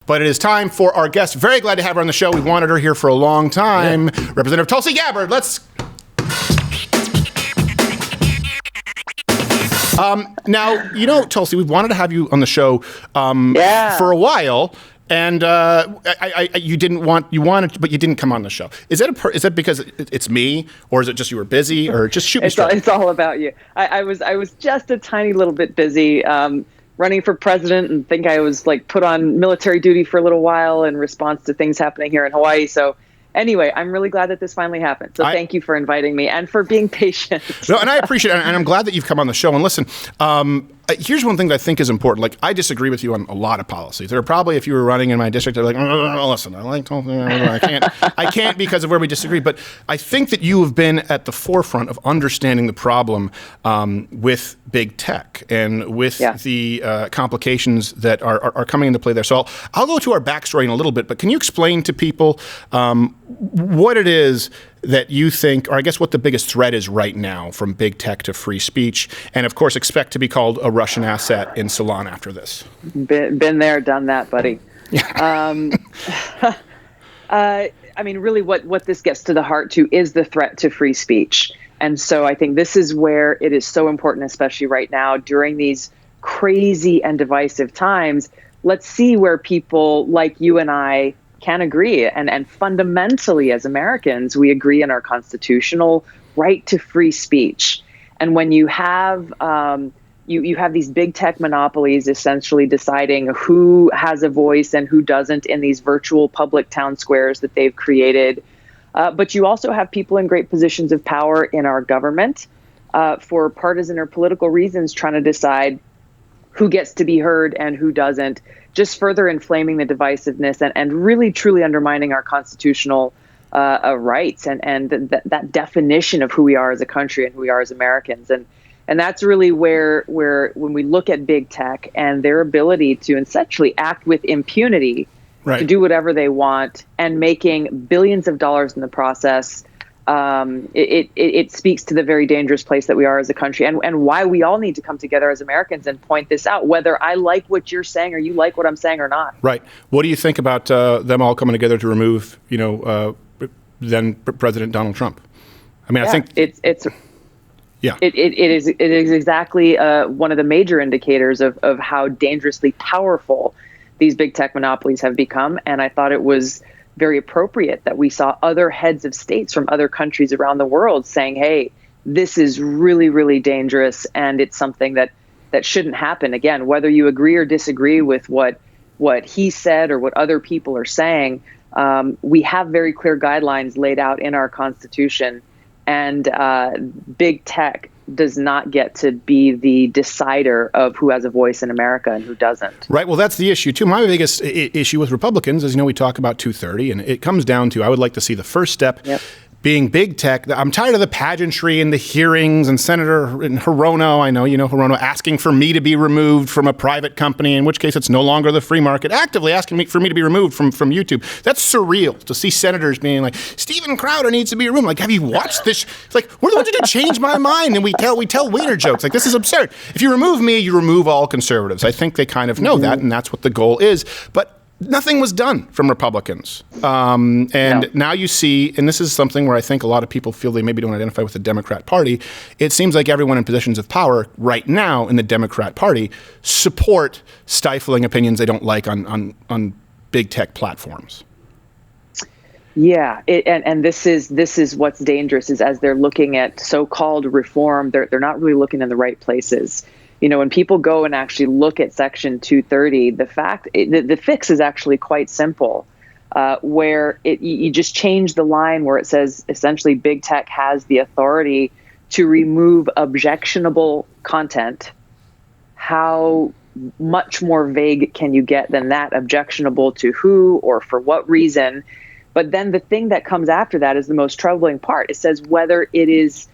But it is time for our guest. Very glad to have her on the show. We've wanted her here for a long time. Yeah. Representative Tulsi Gabbard. Let's... Now, Tulsi, we've wanted to have you on the show for a while. And you wanted, but you didn't come on the show. Is that because it's me, or is it just you were busy, or just shoot me straight? It's all about you. I was just a tiny little bit busy running for president, and think I was put on military duty for a little while in response to things happening here in Hawaii. So anyway, I'm really glad that this finally happened. So thank you for inviting me and for being patient. No, and I appreciate it, and I'm glad that you've come on the show. And listen, here's one thing that I think is important. I disagree with you on a lot of policies. There are probably, if you were running in my district, they're listen, I can't because of where we disagree. But I think that you have been at the forefront of understanding the problem with big tech and with the complications that are coming into play there. So I'll go to our backstory in a little bit, but can you explain to people what it is that you think, or I guess what the biggest threat is right now from big tech to free speech, and of course expect to be called a Russian asset in Ceylon after this? Been there, done that, buddy. I mean, really what this gets to the heart to is the threat to free speech. And so I think this is where it is so important, especially right now during these crazy and divisive times. Let's see where people like you and I can agree. And fundamentally, as Americans, we agree in our constitutional right to free speech. And when you have you have these big tech monopolies essentially deciding who has a voice and who doesn't in these virtual public town squares that they've created. But you also have people in great positions of power in our government for partisan or political reasons trying to decide who gets to be heard and who doesn't, just further inflaming the divisiveness and really truly undermining our constitutional rights and that definition of who we are as a country and who we are as Americans. And that's really where when we look at big tech and their ability to essentially act with impunity, to do whatever they want and making billions of dollars in the process, it speaks to the very dangerous place that we are as a country and why we all need to come together as Americans and point this out, whether I like what you're saying or you like what I'm saying or not. Right. What do you think about them all coming together to remove, then President Donald Trump? I mean, I think it is exactly one of the major indicators of how dangerously powerful these big tech monopolies have become. And I thought it was very appropriate that we saw other heads of states from other countries around the world saying, hey, this is really, really dangerous. And it's something that shouldn't happen. Again, whether you agree or disagree with what he said or what other people are saying, we have very clear guidelines laid out in our Constitution. And big tech does not get to be the decider of who has a voice in America and who doesn't. Right. Well, that's the issue, too. My biggest issue with Republicans, as you know, we talk about 230, and it comes down to I would like to see the first step being big tech. I'm tired of the pageantry and the hearings and Senator Hirono, I know you know Hirono, asking for me to be removed from a private company, in which case it's no longer the free market, actively asking for me to be removed from YouTube. That's surreal to see senators being like, Steven Crowder needs to be removed. Like, have you watched this? It's like, we're the ones who change my mind, and we tell wiener jokes. Like, this is absurd. If you remove me, you remove all conservatives. I think they kind of know that, and that's what the goal is. But nothing was done from Republicans. Now you see, and this is something where I think a lot of people feel they maybe don't identify with the Democrat Party. It seems like everyone in positions of power right now in the Democrat Party support stifling opinions they don't like on big tech platforms. Yeah, and this is what's dangerous is as they're looking at so-called reform, they're not really looking in the right places. When people go and actually look at Section 230, the fix is actually quite simple, where you just change the line where it says essentially big tech has the authority to remove objectionable content. How much more vague can you get than that? Objectionable to who or for what reason? But then the thing that comes after that is the most troubling part. It says whether it is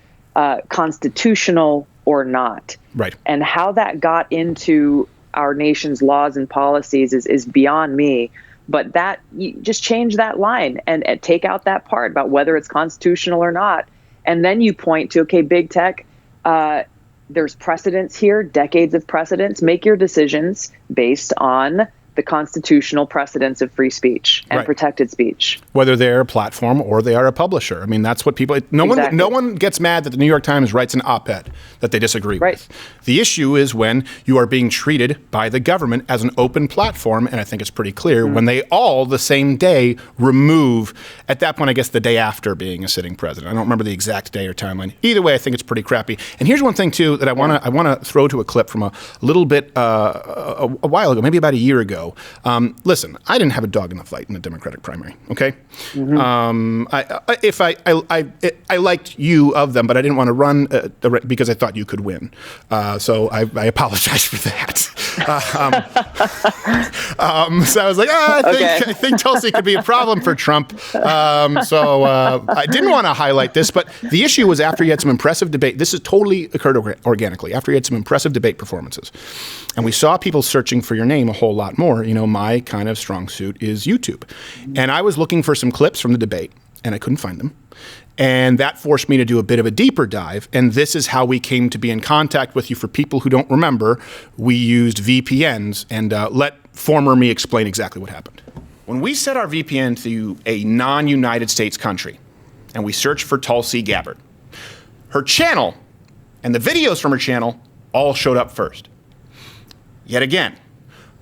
constitutional or not. Right. And how that got into our nation's laws and policies is beyond me. But that you just change that line and take out that part about whether it's constitutional or not. And then you point to, okay, big tech, there's precedents here, decades of precedents. Make your decisions based on the constitutional precedents of free speech and protected speech. Whether they're a platform or they are a publisher. I mean, that's what people, no one gets mad that the New York Times writes an op-ed that they disagree with. The issue is when you are being treated by the government as an open platform, and I think it's pretty clear, when they all the same day remove, at that point, I guess the day after being a sitting president. I don't remember the exact day or timeline. Either way, I think it's pretty crappy. And here's one thing, too, that I want to throw to a clip from a little bit a while ago, maybe about a year ago. Listen, I didn't have a dog in the fight in the Democratic primary. Okay, I liked you of them, but I didn't want to run because I thought you could win. So I apologize for that. So I was like, I think Tulsi could be a problem for Trump. So I didn't want to highlight this, but the issue was after you had some impressive debate. This has totally occurred organically. After you had some impressive debate performances, and we saw people searching for your name a whole lot more. You know, my kind of strong suit is YouTube. And I was looking for some clips from the debate, and I couldn't find them. And that forced me to do a bit of a deeper dive. And this is how we came to be in contact with you. For people who don't remember, we used VPNs. And let former me explain exactly what happened. When we set our VPN to a non-United States country, and we searched for Tulsi Gabbard, her channel and the videos from her channel all showed up first. Yet again,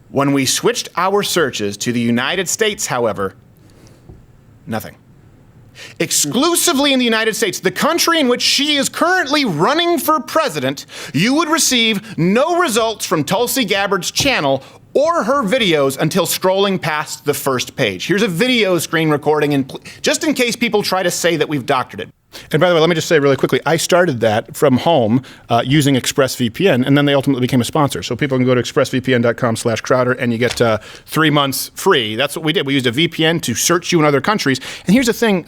when we switched our searches to the United States, however, nothing. Exclusively in the United States, the country in which she is currently running for president, you would receive no results from Tulsi Gabbard's channel or her videos until scrolling past the first page. Here's a video screen recording, and just in case people try to say that we've doctored it. And by the way, let me just say really quickly, I started that from home using ExpressVPN, and then they ultimately became a sponsor. So people can go to expressvpn.com/Crowder, and you get 3 months free. That's what we did. We used a VPN to search you in other countries. And here's the thing,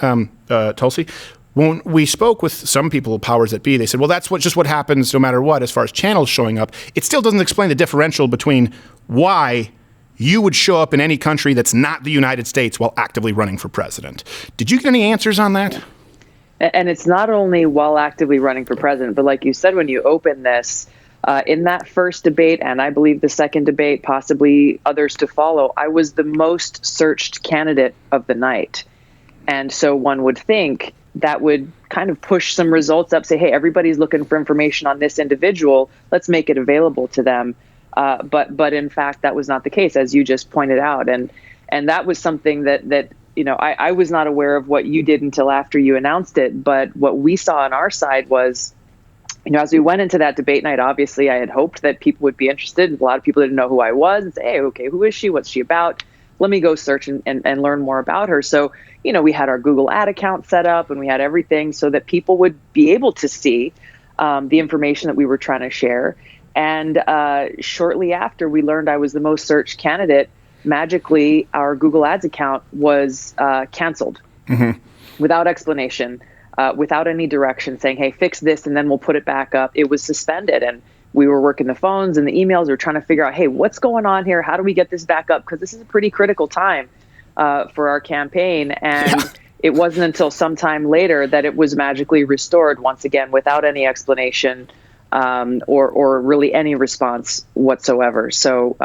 Tulsi. When we spoke with some people, powers that be, they said, well, that's just what happens no matter what as far as channels showing up. It still doesn't explain the differential between why you would show up in any country that's not the United States while actively running for president. Did you get any answers on that? And it's not only while actively running for president, but like you said, when you open this, in that first debate, and I believe the second debate, possibly others to follow, I was the most searched candidate of the night. And so one would think that would kind of push some results up, say, hey, everybody's looking for information on this individual. Let's make it available to them. But in fact, that was not the case, as you just pointed out. And that was something that you know, I was not aware of what you did until after you announced it. But what we saw on our side was, you know, as we went into that debate night, obviously I had hoped that people would be interested. A lot of people didn't know who I was and say, hey, okay, who is she? What's she about? Let me go search and learn more about her. So, you know, we had our Google ad account set up and we had everything so that people would be able to see the information that we were trying to share. And shortly after we learned I was the most searched candidate, magically our Google Ads account was canceled without explanation, without any direction, saying, hey, fix this and then we'll put it back up. It was suspended. And we were working the phones and the emails. We were trying to figure out, hey, what's going on here? How do we get this back up? Because this is a pretty critical time for our campaign. And it wasn't until sometime later that it was magically restored once again without any explanation or really any response whatsoever. So,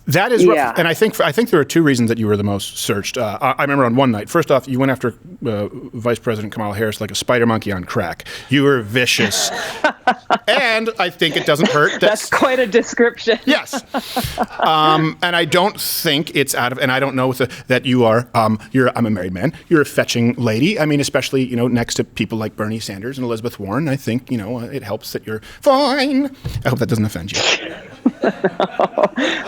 that is rough. And I think there are two reasons that you were the most searched. I remember on one night, first off, you went after Vice President Kamala Harris like a spider monkey on crack. You were vicious. And I think it doesn't hurt. That's quite a description. Yes. And I don't think it's out of, and I don't know that you are, I'm a married man. You're a fetching lady. I mean, especially, you know, next to people like Bernie Sanders and Elizabeth Warren, I think, you know, it helps that you're fine. I hope that doesn't offend you.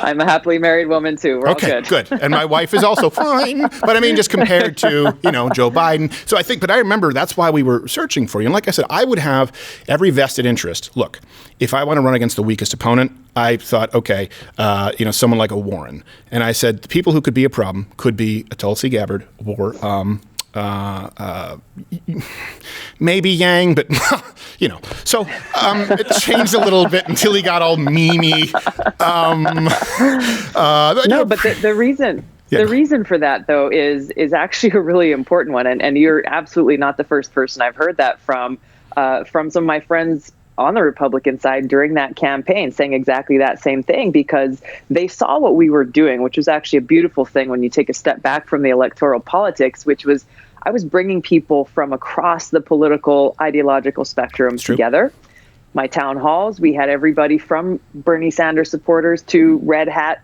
I'm a happily married woman too. We're okay, all good. And my wife is also fine. But I mean, just compared to, you know, Joe Biden. So I think, but I remember that's why we were searching for you. And like I said, I would have every vested interest. Look, if I want to run against the weakest opponent, I thought, okay, you know, someone like a Warren. And I said, the people who could be a problem could be a Tulsi Gabbard or maybe Yang, but you know. So it changed a little bit until he got all memey. But the reason. Yeah. The reason for that, though, is actually a really important one, and you're absolutely not the first person I've heard that from some of my friends on the Republican side during that campaign saying exactly that same thing, because they saw what we were doing, which was actually a beautiful thing when you take a step back from the electoral politics, which was I was bringing people from across the political ideological spectrum together. My town halls, we had everybody from Bernie Sanders supporters to red hat,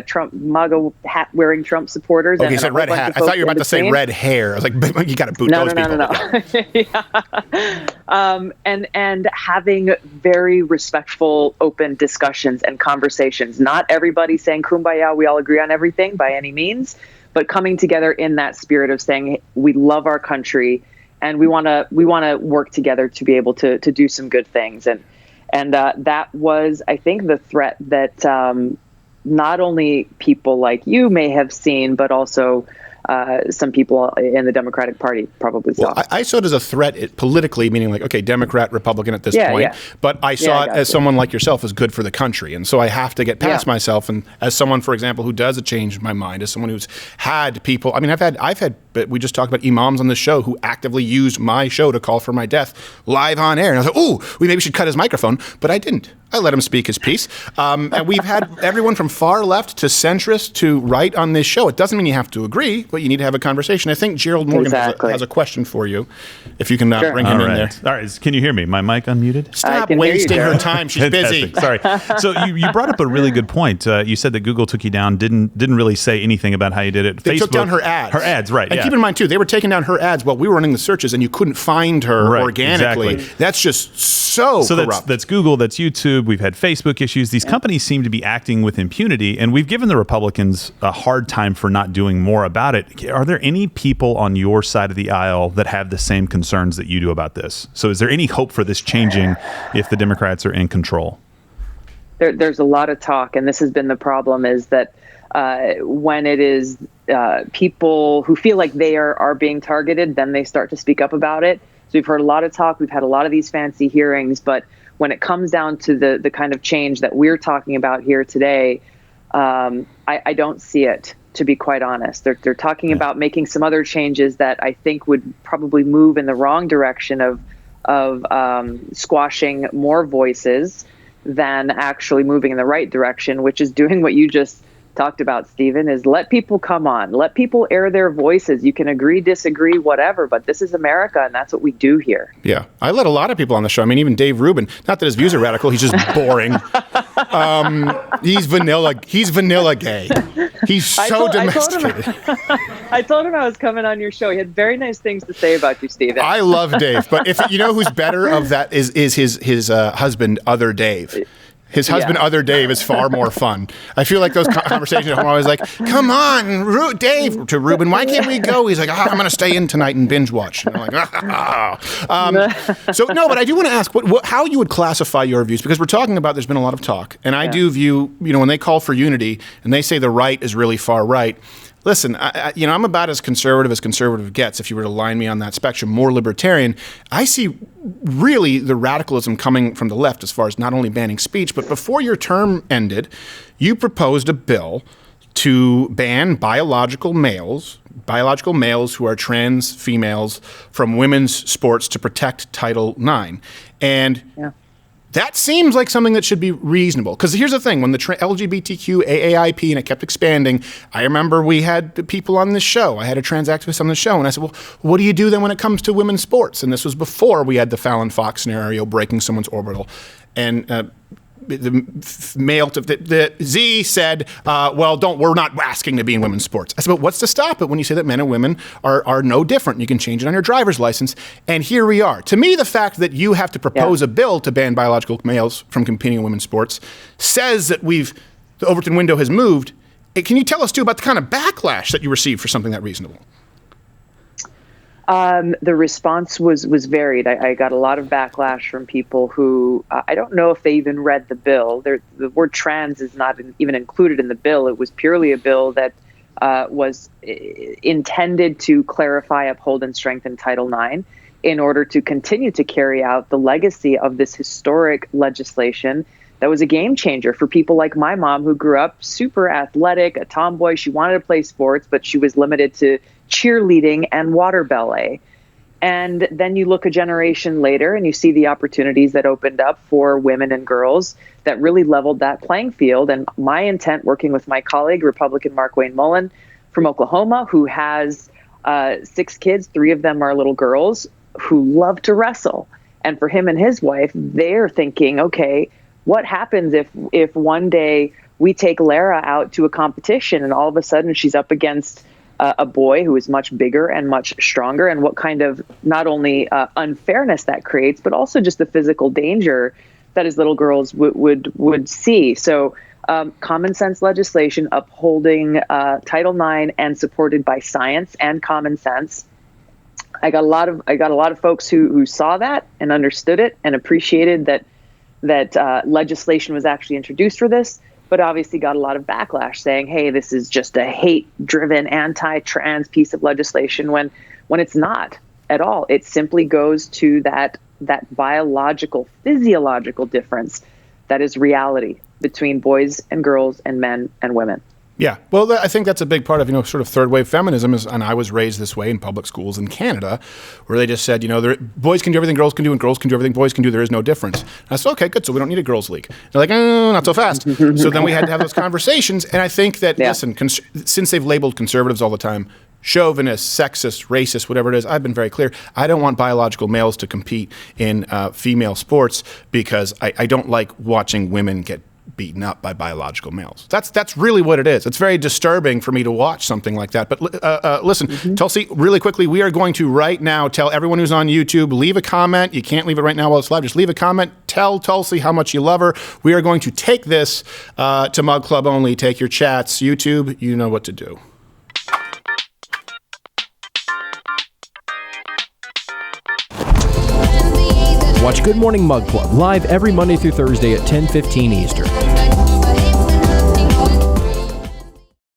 Trump MAGA hat wearing Trump supporters. Okay, you said red hat. I thought you were about to say red hair. I was like, you got to boot those people. No. And having very respectful, open discussions and conversations. Not everybody saying kumbaya, we all agree on everything by any means, but coming together in that spirit of saying we love our country and we want to work together to be able to do some good things. And that was, I think, the threat that not only people like you may have seen, but also some people in the Democratic Party probably saw. Well, I saw it as a threat politically, meaning like, okay, Democrat, Republican at this point. Yeah. But I saw it as someone like yourself as good for the country. And so I have to get past myself. And as someone, for example, who does a change in my mind, as someone who's had people, I mean, I've had, but we just talked about imams on the show who actively used my show to call for my death live on air. And I was like, oh, we maybe should cut his microphone. But I didn't. I let him speak his piece. And we've had everyone from far left to centrist to right on this show. It doesn't mean you have to agree, but you need to have a conversation. I think Gerald Morgan has a question for you, if you can bring him in there. All right. Can you hear me? My mic unmuted? Stop wasting her time. She's busy. Sorry. So you brought up a really good point. You said that Google took you down, didn't really say anything about how you did it. They took down her ads. Her ads, right. And keep in mind, too, they were taking down her ads while we were running the searches, and you couldn't find her organically. Exactly. That's just so corrupt. That's Google, that's YouTube. We've had Facebook issues. These companies seem to be acting with impunity, and we've given the Republicans a hard time for not doing more about it. Are there any people on your side of the aisle that have the same concerns that you do about this? So is there any hope for this changing if the Democrats are in control? There's a lot of talk, and this has been the problem, is that when it is people who feel like they are being targeted, then they start to speak up about it. So we've heard a lot of talk. We've had a lot of these fancy hearings, but when it comes down to the kind of change that we're talking about here today, I don't see it, to be quite honest. They're talking about making some other changes that I think would probably move in the wrong direction of squashing more voices than actually moving in the right direction, which is doing what you just talked about, Stephen, is let people come on, let people air their voices. You can agree, disagree, whatever, but this is America, and that's what we do here. Yeah, I let a lot of people on the show. I mean, even Dave Rubin. Not that his views are radical; he's just boring. He's vanilla gay. He's so domesticated. I told him I was coming on your show. He had very nice things to say about you, Stephen. I love Dave, but if you know who's better of that is his husband, Other Dave. His husband, Other Dave, is far more fun. I feel like those conversations are always like, come on, Dave, to Ruben, why can't we go? He's like, I'm going to stay in tonight and binge watch. And I'm like, So, no, but I do want to ask how you would classify your views, because we're talking about there's been a lot of talk. And I do view, when they call for unity and they say the right is really far right, listen, I'm about as conservative gets. If you were to line me on that spectrum, more libertarian, I see really the radicalism coming from the left as far as not only banning speech, but before your term ended, you proposed a bill to ban biological males who are trans females from women's sports to protect Title IX. And that seems like something that should be reasonable. Because here's the thing, when the LGBTQ, AAIP, and it kept expanding, I remember we had the people on this show. I had a trans activist on the show, and I said, well, what do you do then when it comes to women's sports? And this was before we had the Fallon Fox scenario, breaking someone's orbital. And the Z said, we're not asking to be in women's sports. I said, but what's to stop it when you say that men and women are no different? You can change it on your driver's license. And here we are. To me, the fact that you have to propose a bill to ban biological males from competing in women's sports says that the Overton window has moved. Can you tell us, too, about the kind of backlash that you received for something that reasonable? The response was varied. I got a lot of backlash from people who I don't know if they even read the bill. The word trans is not even included in the bill. It was purely a bill that was intended to clarify, uphold, and strengthen Title IX in order to continue to carry out the legacy of this historic legislation that was a game changer for people like my mom, who grew up super athletic, a tomboy. She wanted to play sports, but she was limited to cheerleading and water ballet. And then you look a generation later and you see the opportunities that opened up for women and girls that really leveled that playing field. And my intent, working with my colleague, Republican Mark Wayne Mullen from Oklahoma, who has 6 kids, 3 of them are little girls who love to wrestle. And for him and his wife, they're thinking, okay, what happens if one day we take Lara out to a competition and all of a sudden she's up against a boy who is much bigger and much stronger, and what kind of not only unfairness that creates, but also just the physical danger that his little girls would see. So common sense legislation upholding Title IX and supported by science and common sense. I got a lot of folks who saw that and understood it and appreciated that legislation was actually introduced for this, but obviously got a lot of backlash saying, hey, this is just a hate-driven, anti-trans piece of legislation when it's not at all. It simply goes to that biological, physiological difference that is reality between boys and girls and men and women. Yeah, well, I think that's a big part of, sort of third wave feminism and I was raised this way in public schools in Canada, where they just said, boys can do everything girls can do and girls can do everything boys can do. There is no difference. And I said, okay, good. So we don't need a girls league. They're like, not so fast. So then we had to have those conversations. And I think that, listen, since they've labeled conservatives all the time, chauvinist, sexist, racist, whatever it is, I've been very clear. I don't want biological males to compete in female sports because I don't like watching women get beaten up by biological males. That's really what it is. It's very disturbing for me to watch something like that. But listen, Tulsi, really quickly, we are going to right now tell everyone who's on YouTube, leave a comment. You can't leave it right now while it's live. Just leave a comment. Tell Tulsi how much you love her. We are going to take this to Mug Club only. Take your chats. YouTube, you know what to do. Watch Good Morning Mug Club live every Monday through Thursday at 10:15 Eastern.